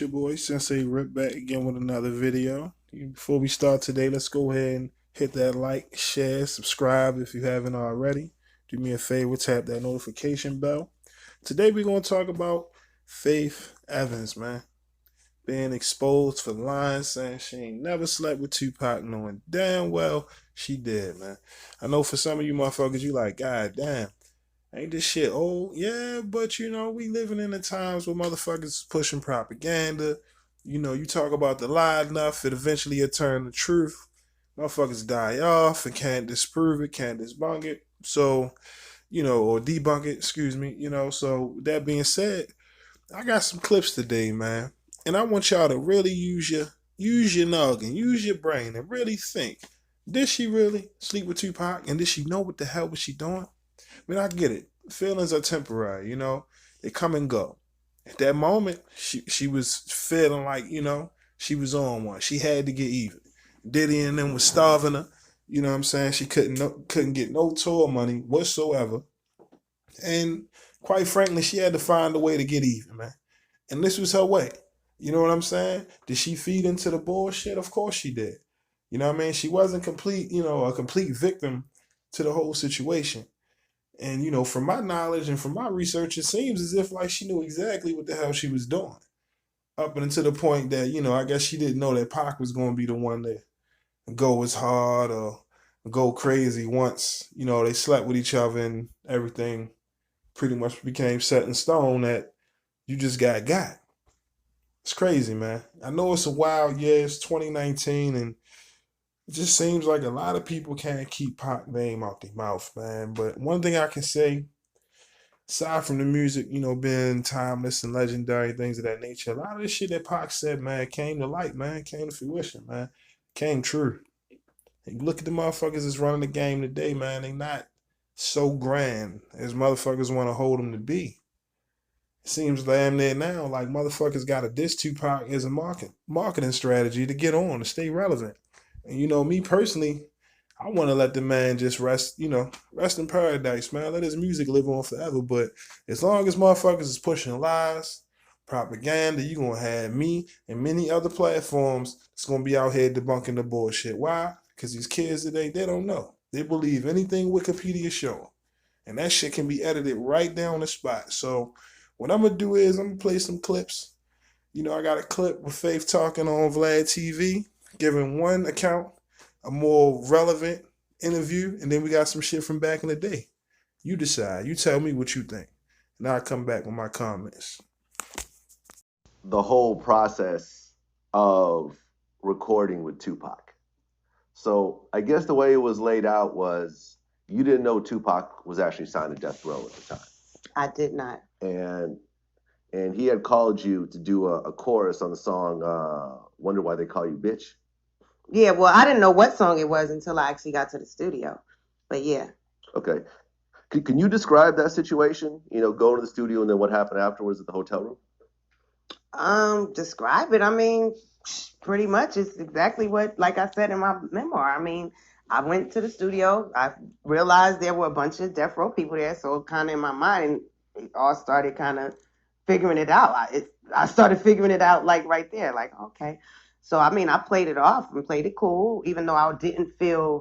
your boy Sensei Rip back again with another video. Before we start today, let's go ahead and hit that like, share, subscribe if you haven't already. Do me a favor, tap that notification bell. Today we're going to talk about Faith Evans, man. Being exposed for lying, saying she ain't never slept with Tupac, knowing damn well she did, man. I know for some of you motherfuckers, you like, God damn. Ain't this shit old? Yeah, but we living in the times where motherfuckers is pushing propaganda. You talk about the lie enough, it eventually will turn the truth. Motherfuckers die off and can't disprove it, can't debunk it. So, or debunk it, excuse me. So with that being said, I got some clips today, man. And I want y'all to really use your noggin, use your brain, and really think. Did she really sleep with Tupac? And did she know what the hell was she doing? I mean, I get it. Feelings are temporary, they come and go. At that moment, she was feeling like, she was on one. She had to get even. Diddy and them was starving her. You know what I'm saying? She couldn't get no tour money whatsoever. And quite frankly, she had to find a way to get even, man. And this was her way. You know what I'm saying? Did she feed into the bullshit? Of course she did. You know what I mean? She wasn't a complete victim to the whole situation. And, from my knowledge and from my research, it seems as if like she knew exactly what the hell she was doing. Up until the point that, I guess she didn't know that Pac was going to be the one to go as hard or go crazy once, they slept with each other and everything pretty much became set in stone that you just got. It's crazy, man. I know it's a wild year. It's 2019 and it just seems like a lot of people can't keep Pac name out their mouth, man. But one thing I can say, aside from the music, being timeless and legendary, things of that nature, a lot of this shit that Pac said, man, came to light, man, came to fruition, man, came true. And you look at the motherfuckers that's running the game today, man, they not so grand as motherfuckers want to hold them to be. It seems damn near now like motherfuckers got a diss Tupac as a marketing strategy to get on, to stay relevant. And me personally, I want to let the man just rest in paradise, man. Let his music live on forever. But as long as motherfuckers is pushing lies, propaganda, you going to have me and many other platforms that's going to be out here debunking the bullshit. Why? Because these kids today, they don't know. They believe anything Wikipedia show. And that shit can be edited right down the spot. So what I'm going to do is I'm going to play some clips. I got a clip with Faith talking on Vlad TV, giving one account a more relevant interview, and then we got some shit from back in the day. You decide. You tell me what you think. And I'll come back with my comments. The whole process of recording with Tupac. So I guess the way it was laid out was you didn't know Tupac was actually signed to Death Row at the time. I did not. And he had called you to do a chorus on the song Wonder Why They Call You Bitch. Yeah, well, I didn't know what song it was until I actually got to the studio. But yeah. Okay. Can you describe that situation? Going to the studio and then what happened afterwards at the hotel room? Describe it. I mean, pretty much it's exactly what, like I said in my memoir. I mean, I went to the studio. I realized there were a bunch of Death Row people there. So kind of in my mind, it all started kind of figuring it out. I started figuring it out like right there. Like, okay. So, I mean, I played it off and played it cool, even though I didn't think,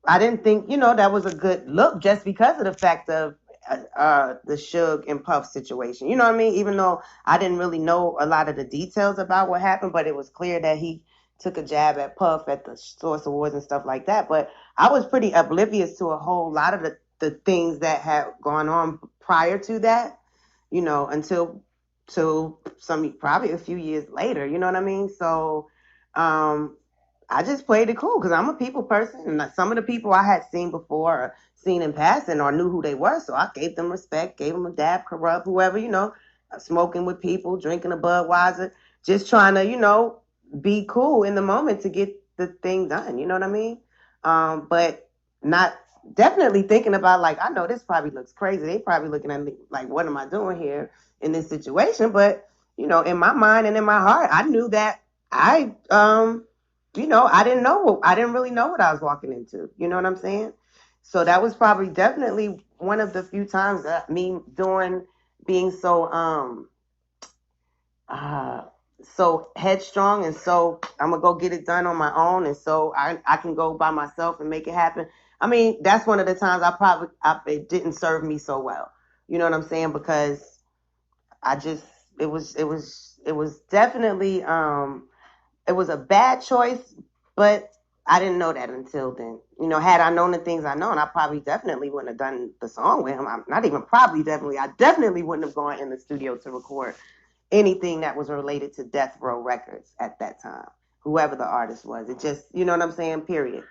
that was a good look just because of the fact of the Suge and Puff situation. You know what I mean? Even though I didn't really know a lot of the details about what happened, but it was clear that he took a jab at Puff at the Source Awards and stuff like that. But I was pretty oblivious to a whole lot of the things that had gone on prior to that, until probably a few years later, you know what I mean? So I just played it cool because I'm a people person, and some of the people I had seen before or seen in passing or knew who they were, so I gave them respect, gave them a dab, Corrupt, whoever, smoking with people, drinking a Budweiser, just trying to, be cool in the moment to get the thing done, you know what I mean? But not definitely thinking about, like, I know this probably looks crazy. They probably looking at me like, what am I doing here in this situation? But, in my mind and in my heart, I knew that I I didn't really know what I was walking into. You know what I'm saying? So that was probably definitely one of the few times that being so so headstrong and so I'm gonna go get it done on my own, and so I can go by myself and make it happen. I mean, that's one of the times it didn't serve me so well. You know what I'm saying? Because I just it was definitely it was a bad choice, but I didn't know that until then. You know, had I known the things I known, I probably definitely wouldn't have done the song with him. I'm not even probably definitely. I definitely wouldn't have gone in the studio to record anything that was related to Death Row Records at that time. Whoever the artist was, it just, you know what I'm saying. Period.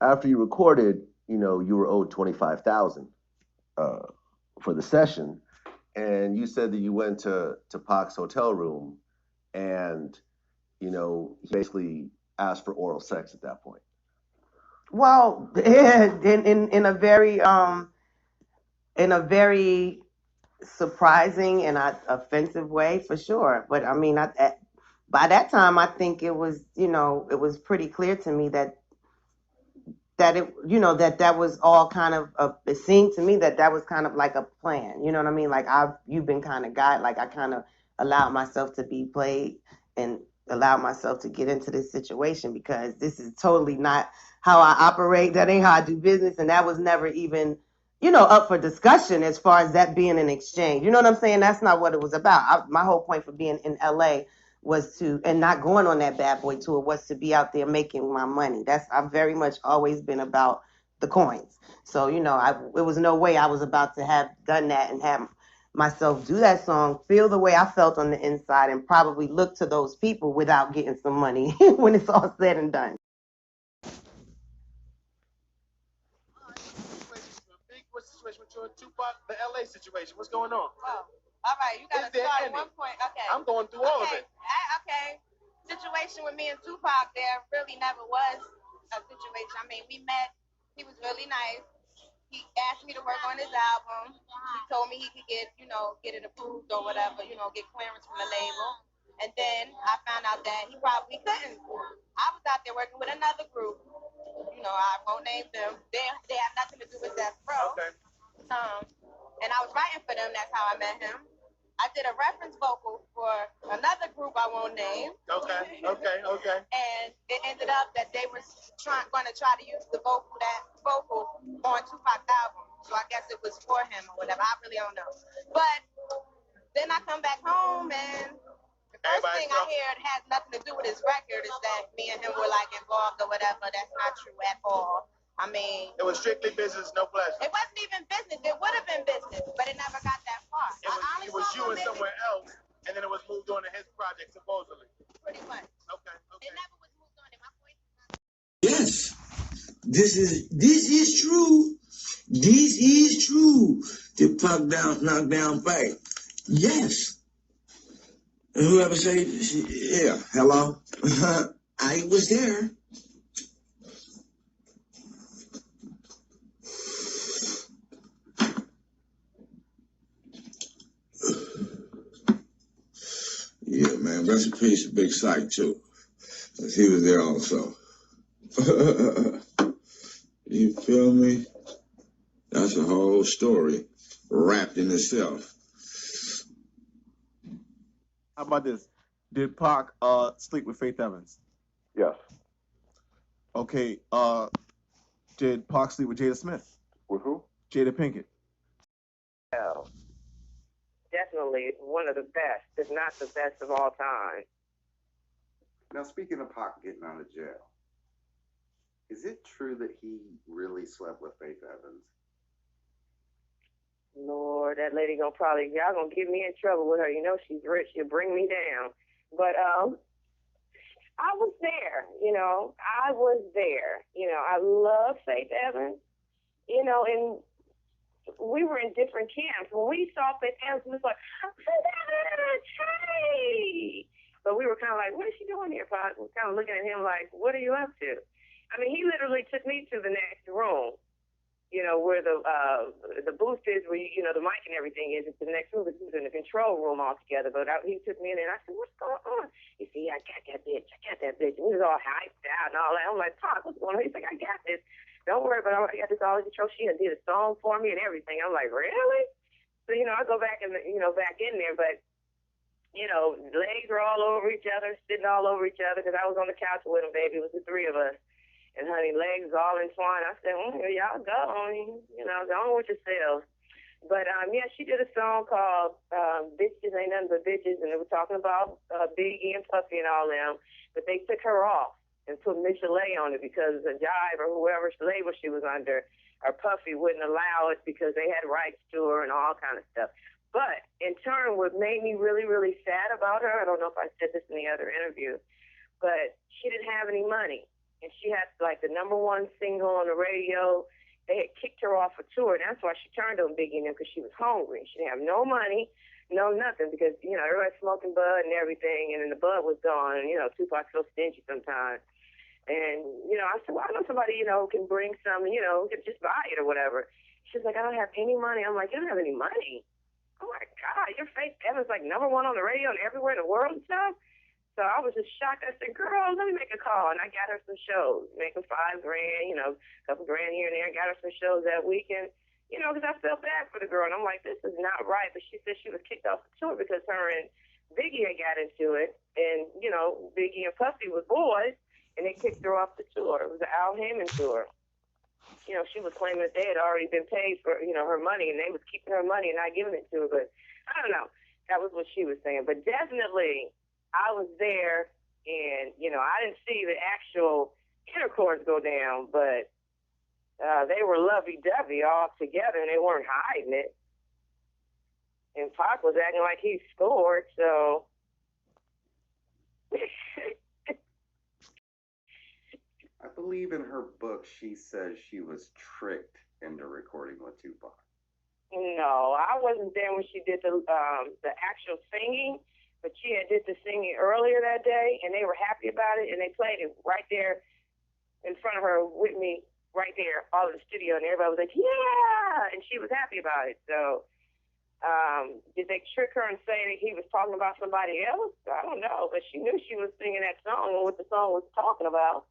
After you recorded, you know, you were owed 25,000 for the session, and you said that you went to Pac's hotel room, and you know, he basically asked for oral sex at that point. Well, in a very surprising and offensive way, for sure. But I mean, by that time, I think it was, you know, it was pretty clear to me that it, you know, that was all kind of it seemed to me that was kind of like a plan. You know what I mean? Like you've been kind of guy, like I kind of allowed myself to be played and allowed myself to get into this situation because this is totally not how I operate. That ain't how I do business, and that was never even, you know, up for discussion as far as that being an exchange. You know what I'm saying? That's not what it was about. My whole point for being in LA was to, and not going on that bad boy tour, was to be out there making my money. I've very much always been about the coins. So, you know, it was no way I was about to have done that and have myself do that song, feel the way I felt on the inside, and probably look to those people without getting some money when it's all said and done. What's the situation with your Tupac, the LA situation? What's going on? Oh, all right. You got to start at one point. Okay. I'm going through all of it. Okay. Situation with me and Tupac, there really never was a situation. I mean, we met. He was really nice. He asked me to work on his album. He told me he could get it approved or whatever, get clearance from the label. And then I found out that he probably couldn't. I was out there working with another group. I won't name them. They have nothing to do with Death Row. Okay. And I was writing for them. That's how I met him. I did a reference vocal for another group I won't name. Okay. And it ended up that they were going to try to use the vocal on Tupac's album. So I guess it was for him or whatever. I really don't know. But then I come back home and the first thing I hear has nothing to do with his record is that me and him were like involved or whatever. That's not true at all. I mean, it was strictly business, no pleasure. It wasn't even business. It would have been business, but it never got that far. It was you and somewhere else, and then it was moved on to his project, supposedly. Pretty much. Okay. It never was moved on. In my point. Yes, this is true. This is true. The knockdown fight. Yes. And whoever say, yeah, hello, I was there. Yeah, man, rest in peace to Big Sight, too. Because he was there also. You feel me? That's a whole story wrapped in itself. How about this? Did Pac sleep with Faith Evans? Yes. Okay. Did Pac sleep with Jada Smith? With who? Jada Pinkett. Oh, definitely one of the best, if not the best of all time. Now, speaking of Pac getting out of jail, is it true that he really slept with Faith Evans? Lord, that lady y'all gonna get me in trouble with her. You know she's rich, she'll bring me down. But I was there, I was there. I love Faith Evans, and we were in different camps. When we saw Faith Evans, we was like, Faith Evans, hey! But we were kind of like, what is she doing here, Pac? We're kind of looking at him like, what are you up to? I mean, he literally took me to the next room, where the booth is, where, the mic and everything is. It's the next room. He was in the control room altogether. But he took me in there, and I said, what's going on? He said, I got that bitch. And he was all hyped out and all that. I'm like, Pac, what's going on? He's like, I got this. Don't worry about it. I got this all in control. She did a song for me and everything. I'm like, really? So, I go back and, back in there. But you know, legs were all over each other, sitting all over each other, because I was on the couch with him, baby. It was the three of us. And, honey, legs all entwined. I said, well, here y'all go on, you know, go on with yourselves. But, yeah, she did a song called Bitches Ain't Nothing But Bitches, and they were talking about Biggie and Puffy and all them. But they took her off and put Michelet on it because the Jive or whoever label she was under, or Puffy, wouldn't allow it because they had rights to her and all kind of stuff. But in turn, what made me really, really sad about her, I don't know if I said this in the other interview, but she didn't have any money. And she had like the #1 single on the radio. They had kicked her off a tour. And that's why she turned on Biggie and them, because she was hungry. She didn't have no money, no nothing, because, you know, everybody's smoking bud and everything. And then the bud was gone. And, you know, Tupac's so stingy sometimes. And, you know, I said, well, I know somebody, you know, can bring some, you know, just buy it or whatever. She's like, I don't have any money. I'm like, you don't have any money? Oh, my God, your Faith Evans like #1 on the radio and everywhere in the world and stuff. So I was just shocked. I said, girl, let me make a call. And I got her some shows, making $5 grand, you know, a couple grand here and there. Got her some shows that weekend, you know, because I felt bad for the girl. And I'm like, this is not right. But she said she was kicked off the tour because her and Biggie had got into it. And, you know, Biggie and Puffy was boys, and they kicked her off the tour. It was the Al Heyman tour. You know, she was claiming that they had already been paid for, you know, her money, and they was keeping her money and not giving it to her. But I don't know. That was what she was saying. But definitely, I was there, and, you know, I didn't see the actual intercourse go down, but they were lovey-dovey all together, and they weren't hiding it. And Pac was acting like he scored, so... I believe in her book she says she was tricked into recording with Tupac. No, I wasn't there when she did the actual singing, but she had did the singing earlier that day, and they were happy about it, and they played it right there in front of her with me, right there, all in the studio, and everybody was like, yeah, and she was happy about it. So did they trick her and say that he was talking about somebody else? I don't know, but she knew she was singing that song and what the song was talking about.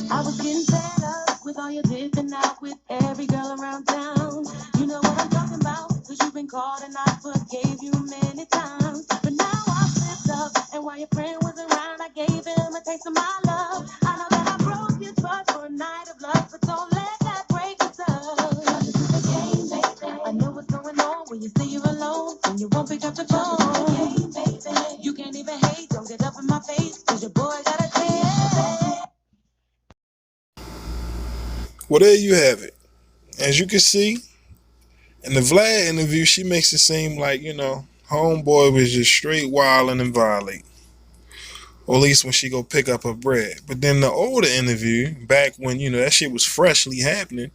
I was getting fed up with all your dipping out with every girl around town. You know what I'm talking about, cause you've been called and I forgave you many times. But now I slipped up, and while your friend was around, I gave him a taste of my love. I know that I broke his heart for a night of love, but don't let that break us up. This is a game, baby. I know what's going on when you say you're alone, and you won't pick up the phone. Game, baby. You can't even hate, don't get up in my face, cause your boy got a taste. Well, there you have it. As you can see, in the Vlad interview, she makes it seem like, you know, homeboy was just straight wilding and violate. Or at least when she go pick up her bread. But then the older interview, back when, you know, that shit was freshly happening,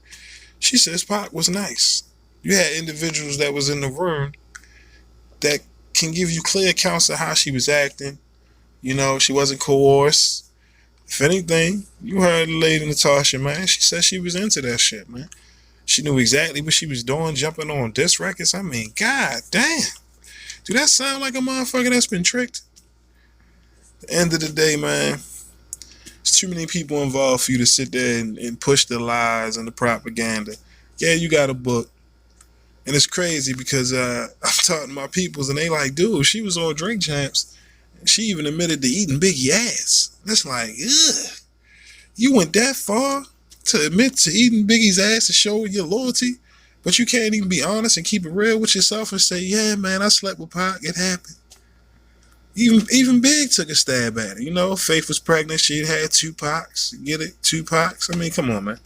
she says Pac was nice. You had individuals that was in the room that can give you clear accounts of how she was acting. You know, she wasn't coerced. If anything, you heard Lady Natasha, man. She said she was into that shit, man. She knew exactly what she was doing, jumping on disc records. I mean, god damn. Do that sound like a motherfucker that's been tricked? At the end of the day, man, there's too many people involved for you to sit there and push the lies and the propaganda. Yeah, you got a book. And it's crazy because I'm talking to my peoples and they like, dude, she was on Drink Champs. She even admitted to eating Biggie ass. That's like, ugh. You went that far to admit to eating Biggie's ass to show your loyalty, but you can't even be honest and keep it real with yourself and say, yeah, man, I slept with Pac. It happened. Even Big took a stab at it. You know, Faith was pregnant. She had 2 Pacs. Get it? 2 Pacs. I mean, come on, man.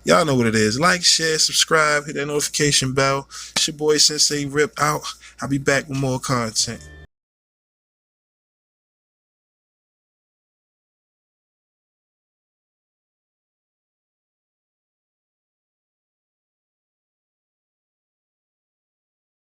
Y'all know what it is. Like, share, subscribe, hit that notification bell. It's your boy Sensei Rip out. I'll be back with more content.